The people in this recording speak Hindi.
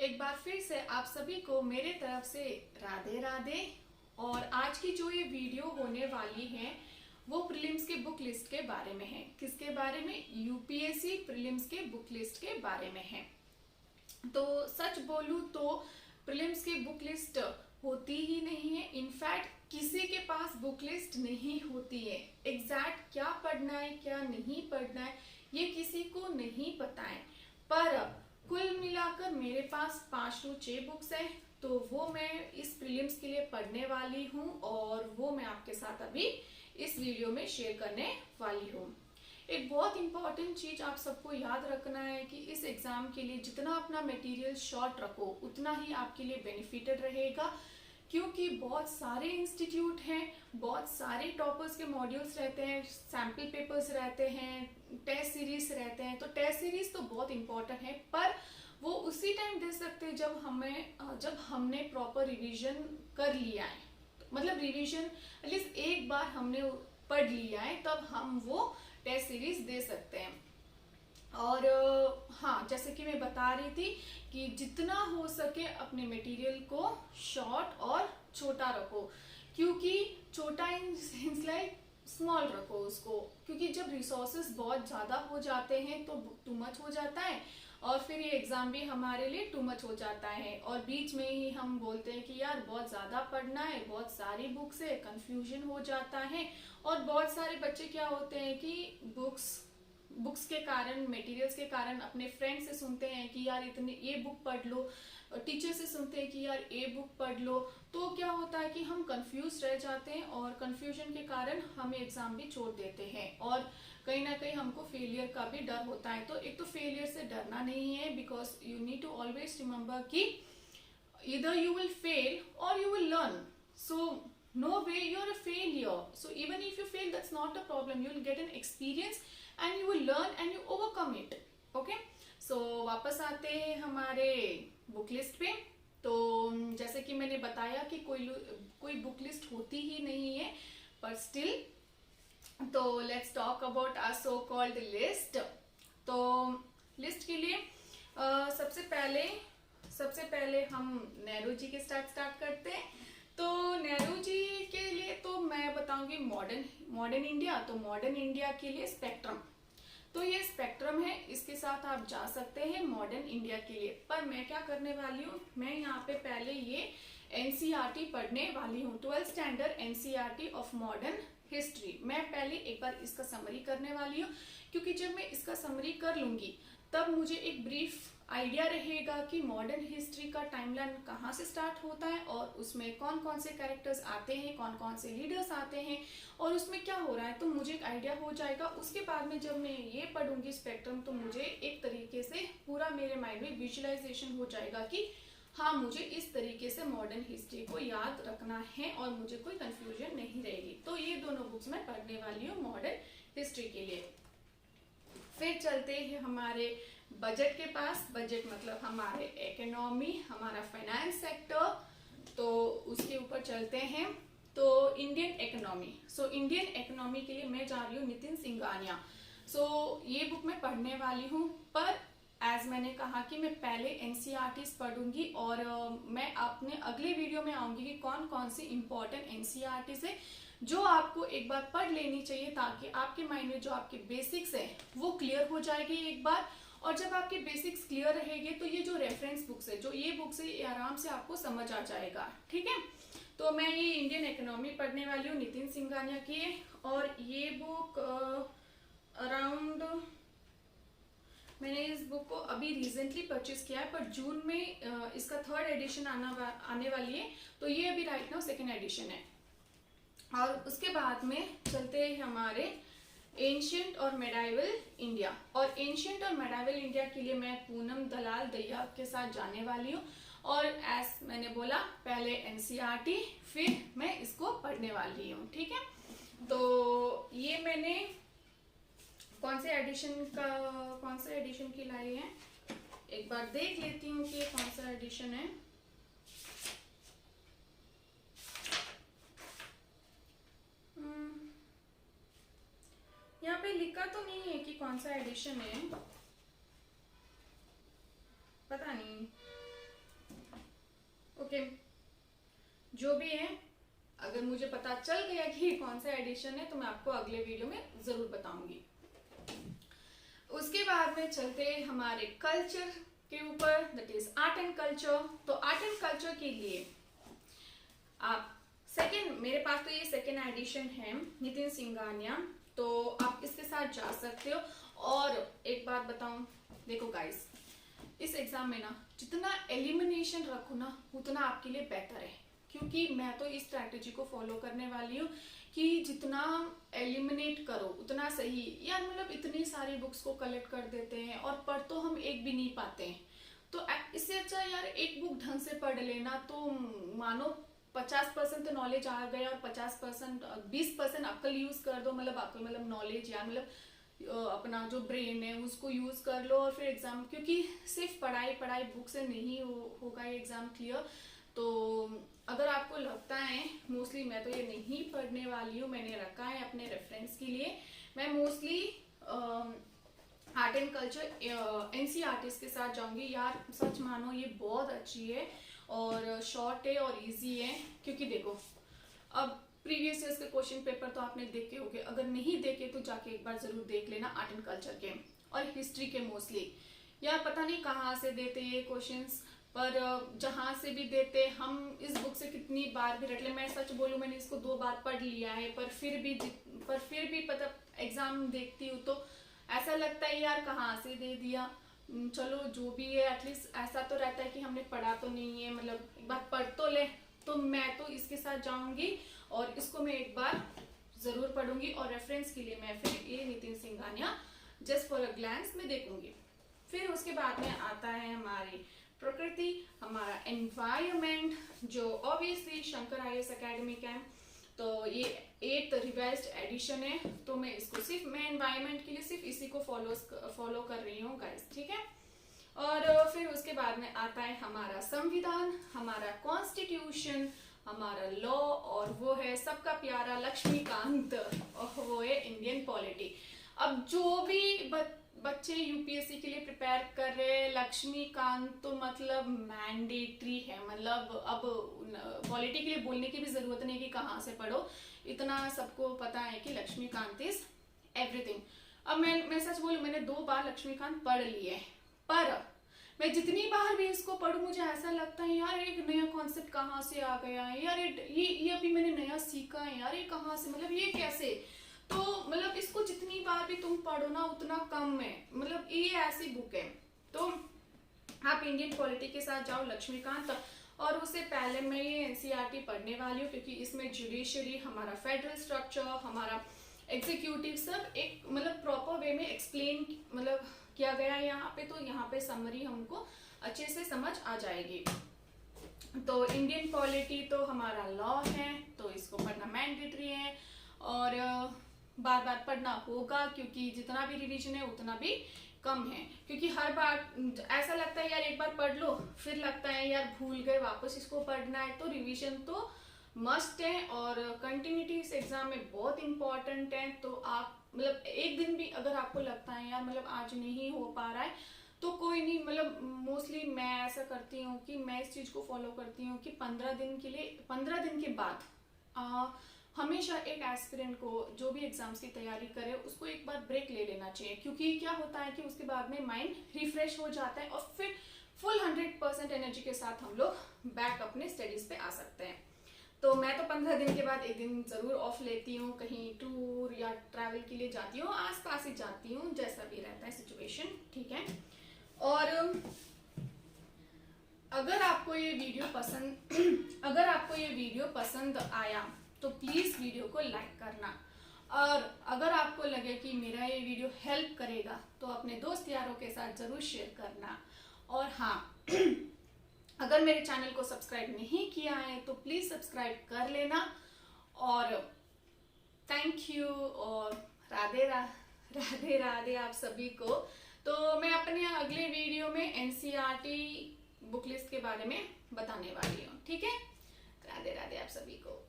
एक बार फिर से आप सभी को मेरे तरफ से राधे राधे। और आज की जो ये वीडियो होने वाली है वो प्रीलिम्स के बुक लिस्ट के बारे में है। किसके बारे में? यूपीएससी प्रीलिम्स के बुक लिस्ट के बारे में है। तो सच बोलूं तो प्रीलिम्स की बुक लिस्ट होती ही नहीं है। इनफैक्ट किसी के पास बुक लिस्ट नहीं होती है। एग्जैक्ट क्या पढ़ना है क्या नहीं पढ़ना है ये किसी को नहीं पता है। पर कुल मिलाकर मेरे पास 5 to 6 बुक्स है, तो वो मैं इस प्रीलिम्स के लिए पढ़ने वाली हूँ और वो मैं आपके साथ अभी इस वीडियो में शेयर करने वाली हूँ। एक बहुत इंपॉर्टेंट चीज आप सबको याद रखना है कि इस एग्जाम के लिए जितना अपना मटेरियल शॉर्ट रखो उतना ही आपके लिए बेनिफिटेड रहेगा, क्योंकि बहुत सारे इंस्टीट्यूट हैं, बहुत सारे टॉपर्स के मॉड्यूल्स रहते हैं, सैम्पल पेपर्स रहते हैं, टेस्ट सीरीज रहते हैं। तो टेस्ट सीरीज तो बहुत इंपॉर्टेंट है, पर वो उसी टाइम दे सकते हैं जब हमने प्रॉपर रिवीजन कर लिया है। मतलब रिवीजन एटलीस्ट एक बार हमने पढ़ लिया है तब हम वो टेस्ट सीरीज दे सकते हैं। और हाँ, जैसे कि मैं बता रही थी कि जितना हो सके अपने मटेरियल को शॉर्ट और छोटा रखो, क्योंकि छोटा इन लाइक स्मॉल रखो उसको, क्योंकि जब रिसोर्सेस बहुत ज़्यादा हो जाते हैं तो टू मच हो जाता है और फिर ये एग्ज़ाम भी हमारे लिए टू मच हो जाता है। और बीच में ही हम बोलते हैं कि यार बहुत ज़्यादा पढ़ना है, बहुत सारी बुक्स है, कंफ्यूजन हो जाता है। और बहुत सारे बच्चे क्या होते हैं कि बुक्स के कारण, मटेरियल्स के कारण अपने फ्रेंड से सुनते हैं कि यार इतने ये बुक पढ़ लो, टीचर से सुनते हैं कि यार ये बुक पढ़ लो। तो क्या होता है कि हम कंफ्यूज रह जाते हैं और कंफ्यूजन के कारण हम एग्जाम भी छोड़ देते हैं और कहीं ना कहीं हमको फेलियर का भी डर होता है। तो एक तो फेलियर से डरना नहीं है, because you need to always remember कि either you will fail or you will learn. So no way you're a failure. So even if you fail, that's not a problem. You will get an experience and you will learn and you overcome it. Okay? So वापस आते हैं हमारे बुक लिस्ट पे। तो जैसे कि मैंने बताया कि कोई बुक लिस्ट होती ही नहीं है, पर स्टिल तो let's talk about our so called list. तो लिस्ट के लिए सबसे पहले हम नेहरू जी के स्टार्ट करते हैं। तो नेहरू जी के लिए तो मैं बताऊंगी मॉडर्न इंडिया। तो मॉडर्न इंडिया के लिए स्पेक्ट्रम, तो ये स्पेक्ट्रम है, इसके साथ आप जा सकते हैं मॉडर्न इंडिया के लिए। पर मैं क्या करने वाली हूँ, मैं यहाँ पे पहले ये एनसीईआरटी पढ़ने वाली हूँ, 12th standard NCERT of modern history. मैं पहले एक बार इसका समरी करने वाली हूँ, क्योंकि जब मैं इसका समरी कर लूंगी तब मुझे एक ब्रीफ आइडिया रहेगा कि मॉडर्न हिस्ट्री का टाइमलाइन कहाँ से स्टार्ट होता है और उसमें कौन कौन से कैरेक्टर्स आते हैं, कौन कौन से लीडर्स आते हैं और उसमें क्या हो रहा है। तो मुझे एक आइडिया हो जाएगा। उसके बाद में जब मैं ये पढ़ूंगी स्पेक्ट्रम, तो मुझे एक तरीके से पूरा मेरे माइंड में विजुअलाइजेशन हो जाएगा कि हाँ, मुझे इस तरीके से मॉडर्न हिस्ट्री को याद रखना है और मुझे कोई कंफ्यूजन नहीं रहेगी। तो ये दोनों बुक्स मैं पढ़ने वाली हूँ मॉडर्न हिस्ट्री के लिए। फिर चलते हैं हमारे बजट के पास। बजट मतलब हमारे इकोनॉमी, हमारा फाइनेंस सेक्टर, तो उसके ऊपर चलते हैं। तो Indian economy, so Indian economy के लिए मैं जा रही हूँ नितिन सिंघानिया। सो ये बुक मैं पढ़ने वाली हूँ, पर एज मैंने कहा कि मैं पहले एनसीईआरटीज पढ़ूंगी और मैं अपने अगले वीडियो में आऊंगी कि कौन कौन सी इंपॉर्टेंट एनसीईआरटीज है जो आपको एक बार पढ़ लेनी चाहिए, ताकि आपके माइंड में जो आपके बेसिक्स है वो क्लियर हो जाएगी एक बार। और जब आपके बेसिक्स क्लियर रहेंगे तो ये जो रेफरेंस बुक्स है, जो ये बुक्स है, ये आराम से आपको समझ आ जाएगा। ठीक है? तो मैं ये इंडियन इकोनॉमी पढ़ने वाली हूँ नितिन सिंघानिया की, और ये बुक अराउंड मैंने इस बुक को अभी रिसेंटली परचेज किया है, पर जून में इसका 3rd एडिशन आने वाली है। तो ये अभी राइट नाउ 2nd एडिशन है। और उसके बाद में चलते हैं हमारे एंशियंट और मेडाइवल इंडिया। और एंशियंट और मेडाइवल इंडिया के लिए मैं पूनम दलाल दहिया के साथ जाने वाली हूँ। और एस मैंने बोला, पहले एनसीईआरटी, फिर मैं इसको पढ़ने वाली हूँ। ठीक है? तो ये मैंने कौन से एडिशन की लाई है, एक बार देख लेती हूँ कि कौन सा एडिशन है। यहाँ पे लिखा तो नहीं है कि कौन सा एडिशन है, पता नहीं। ओके, जो भी है अगर मुझे पता चल गया कि कौन सा एडिशन है तो मैं आपको अगले वीडियो में जरूर बताऊंगी। उसके बाद में चलते हैं हमारे कल्चर के ऊपर, that is art and culture. तो आर्ट एंड कल्चर के लिए आप सेकेंड, मेरे पास तो ये सेकेंड एडिशन है नितिन सिंघानिया, तो आप इसके साथ जा सकते हो। और एक बात बताऊं, देखो गाइस, इस एग्जाम में ना जितना एलिमिनेशन रखो ना उतना आपके लिए बेहतर है, क्योंकि मैं तो इस स्ट्रैटेजी को फॉलो करने वाली हूँ कि जितना एलिमिनेट करो उतना सही। यार मतलब इतनी सारी बुक्स को कलेक्ट कर देते हैं और पढ़ तो हम एक भी नहीं पाते हैं, तो इससे अच्छा यार एक बुक ढंग से पढ़ लेना। तो मानो 50% तो नॉलेज आ गया और 50% 20% अक्ल यूज कर दो, मतलब अक्ल मतलब नॉलेज, या मतलब अपना जो ब्रेन है उसको यूज कर लो और फिर एग्जाम, क्योंकि सिर्फ पढ़ाई पढ़ाई बुक से नहीं होगा ये एग्जाम क्लियर। तो अगर आपको लगता है, मोस्टली मैं तो ये नहीं पढ़ने वाली हूँ, मैंने रखा है अपने रेफरेंस के लिए, मैं mostly art and culture NCERT के साथ जाऊंगी। यार सच मानो ये बहुत अच्छी है और शॉर्ट है और इजी है, क्योंकि देखो अब प्रीवियस ईयर्स के क्वेश्चन पेपर तो आपने देखे होंगे, अगर नहीं देखे तो जाके एक बार जरूर देख लेना आर्ट एंड कल्चर के और हिस्ट्री के। मोस्टली यार पता नहीं कहाँ से देते ये क्वेश्चंस, पर जहां से भी देते हम इस बुक से कितनी बार भी रट ले। मैं सच बोलूं, मैंने इसको 2 बार पढ़ लिया है, पर फिर भी पता एग्जाम देखती हूँ तो ऐसा लगता है यार कहाँ से दे दिया। चलो जो भी है, एटलीस्ट ऐसा तो रहता है कि हमने पढ़ा तो नहीं है, मतलब एक बार पढ़ तो ले। तो मैं तो इसके साथ जाऊंगी और इसको मैं एक बार जरूर पढ़ूंगी और रेफरेंस के लिए मैं फिर ये Nitin Singhania just for a glance में देखूंगी। फिर उसके बाद में आता है हमारी प्रकृति, हमारा एनवायरमेंट, जो ऑब्वियसली शंकर आईएएस एकेडमी का है। तो ये 8th रिवाइज्ड एडिशन है, तो मैं इसको सिर्फ मैं एनवायरमेंट के लिए सिर्फ इसी को फॉलो कर रही हूँ गाइस, ठीक है। और फिर उसके बाद में आता है हमारा संविधान, हमारा कॉन्स्टिट्यूशन, हमारा लॉ, और वो है सबका प्यारा लक्ष्मीकांत, और वो है इंडियन पॉलिटी। अब जो भी बच्चे यूपीएससी के लिए प्रिपेयर कर रहे हैं, लक्ष्मीकांत तो मतलब मैंडेटरी है, मतलब अब पॉलिटी के लिए बोलने की भी जरूरत नहीं कि कहाँ से पढ़ो, इतना सबको पता है कि लक्ष्मीकांत इज एवरीथिंग। अब मैं सच बोलूं, मैंने 2 बार लक्ष्मीकांत पढ़ लिए, पर मैं जितनी बार भी इसको पढ़ूं मुझे ऐसा लगता है यार एक नया कॉन्सेप्ट कहाँ से आ गया है, यार ये अभी मैंने नया सीखा है, यार ये कहाँ से, मतलब ये कैसे। तो मतलब इसको जितनी बार भी तुम पढ़ो ना उतना कम है, मतलब ये ऐसी बुक है। तो आप इंडियन पॉलिटी के साथ जाओ लक्ष्मीकांत, और उससे पहले मैं ये एनसीईआरटी पढ़ने वाली हूँ, क्योंकि इसमें जुडिशरी, हमारा फेडरल स्ट्रक्चर, हमारा एग्जीक्यूटिव सब एक मतलब प्रॉपर वे में एक्सप्लेन मतलब किया गया है यहाँ पे, तो यहाँ पे समरी हमको अच्छे से समझ आ जाएगी। तो इंडियन पॉलिटी तो हमारा लॉ है, तो इसको पढ़ना मैंडेटरी है और बार बार पढ़ना होगा, क्योंकि जितना भी रिवीजन है उतना भी कम है। क्योंकि हर बार ऐसा लगता है यार एक बार पढ़ लो, फिर लगता है यार भूल गए, वापस इसको पढ़ना है। तो रिवीजन तो मस्ट है और कंटिन्यूटी इस एग्जाम में बहुत इंपॉर्टेंट है। तो आप मतलब एक दिन भी अगर आपको लगता है यार मतलब आज नहीं हो पा रहा है तो कोई नहीं, मतलब मोस्टली मैं ऐसा करती हूँ कि मैं इस चीज को फॉलो करती हूँ कि 15 दिन के लिए, 15 दिन के बाद हमेशा एक एस्पिरेंट को जो भी एग्जाम्स की तैयारी करे उसको एक बार ब्रेक ले लेना चाहिए। क्योंकि क्या होता है कि उसके बाद में माइंड रिफ्रेश हो जाता है और फिर फुल 100% एनर्जी के साथ हम लोग बैक अपने स्टडीज पे आ सकते हैं। तो मैं तो 15 दिन के बाद एक दिन जरूर ऑफ लेती हूँ, कहीं टूर या ट्रैवल के लिए जाती हूँ, आस पास ही जाती हूँ, जैसा भी रहता है सिचुएशन, ठीक है। और अगर आपको ये वीडियो पसंद आया तो प्लीज वीडियो को लाइक करना, और अगर आपको लगे कि मेरा ये वीडियो हेल्प करेगा तो अपने दोस्त यारों के साथ जरूर शेयर करना। और हाँ, अगर मेरे चैनल को सब्सक्राइब नहीं किया है तो प्लीज सब्सक्राइब कर लेना। और थैंक यू और राधे राधे आप सभी को। तो मैं अपने अगले वीडियो में एनसीईआरटी बुक लिस्ट के बारे में बताने वाली हूँ, ठीक है। राधे राधे आप सभी को।